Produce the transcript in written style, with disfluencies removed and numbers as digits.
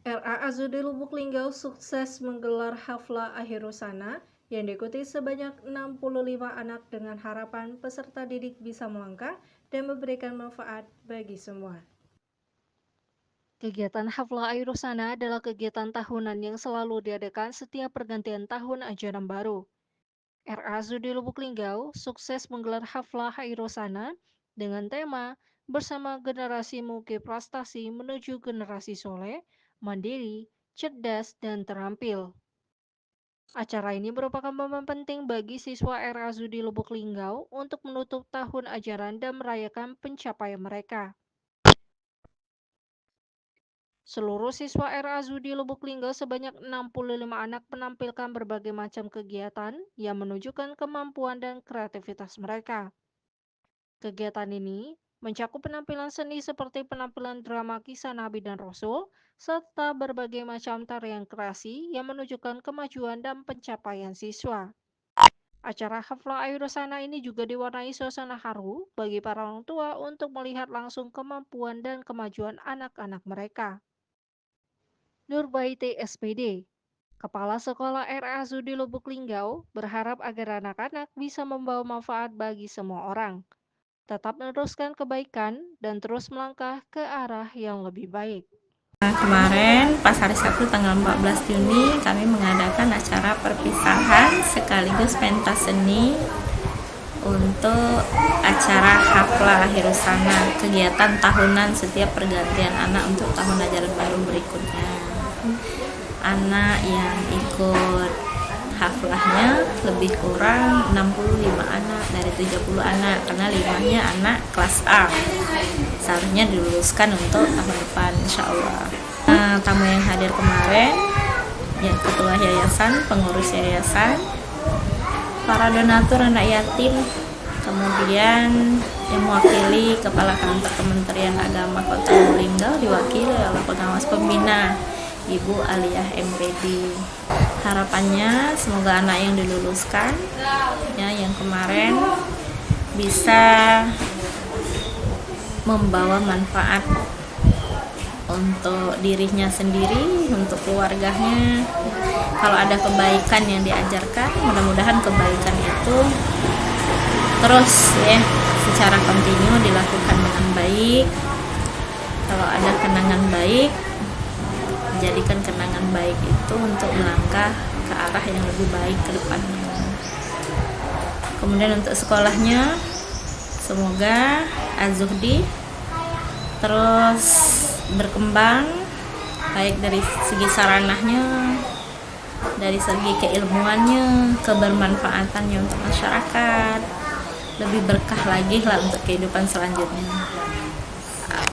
RA Azudi Lubuk Linggau sukses menggelar hafla akhir husana yang diikuti sebanyak 65 anak dengan harapan peserta didik bisa melangkah dan memberikan manfaat bagi semua. Kegiatan hafla akhir husana adalah kegiatan tahunan yang selalu diadakan setiap pergantian tahun ajaran baru. RA Azudi Lubuk Linggau sukses menggelar hafla akhir husana dengan tema bersama generasi mengukir prestasi menuju generasi soleh, mandiri, cerdas, dan terampil. Acara ini merupakan momen penting bagi siswa RA Zudi Lubuk Linggau untuk menutup tahun ajaran dan merayakan pencapaian mereka. Seluruh siswa RA Zudi Lubuk Linggau sebanyak 65 anak menampilkan berbagai macam kegiatan yang menunjukkan kemampuan dan kreativitas mereka. Kegiatan ini mencakup penampilan seni seperti penampilan drama kisah Nabi dan Rasul, serta berbagai macam tarian kreasi yang menunjukkan kemajuan dan pencapaian siswa. Acara hafla akhir husana ini juga diwarnai suasana haru bagi para orang tua untuk melihat langsung kemampuan dan kemajuan anak-anak mereka. Nurbaiti SPD, Kepala Sekolah RA Zudi Lubuk Linggau, berharap agar anak-anak bisa membawa manfaat bagi semua orang, tetap meneruskan kebaikan, dan terus melangkah ke arah yang lebih baik. Kemarin pas hari Sabtu tanggal 14 Juni kami mengadakan acara perpisahan sekaligus pentas seni untuk acara hafla akhir husana, kegiatan tahunan setiap pergantian anak untuk tahun ajaran baru berikutnya. Anak yang ikut haflahnya lebih kurang 65 anak dari 70 anak karena 5-nya anak kelas A. Seharusnya diluluskan untuk tahun depan insya Allah. Tamu yang hadir kemarin yang ketua yayasan, pengurus yayasan, para donatur anak yatim, kemudian yang mewakili Kepala Kantor Kementerian Agama Kota Lubuk Linggau diwakili oleh pengawas pembina Ibu Aliyah MPD. Harapannya semoga anak yang diluluskan ya yang kemarin bisa membawa manfaat untuk dirinya sendiri, untuk keluarganya. Kalau ada kebaikan yang diajarkan, mudah-mudahan kebaikan itu terus ya secara kontinu dilakukan dengan baik. Kalau ada kenangan baik, jadikan kenangan baik itu untuk melangkah ke arah yang lebih baik ke depannya. Kemudian untuk sekolahnya, semoga Az-Zuhdi terus berkembang baik dari segi saranahnya, dari segi keilmuannya, kebermanfaatannya untuk masyarakat, lebih berkah lagi lah untuk kehidupan selanjutnya.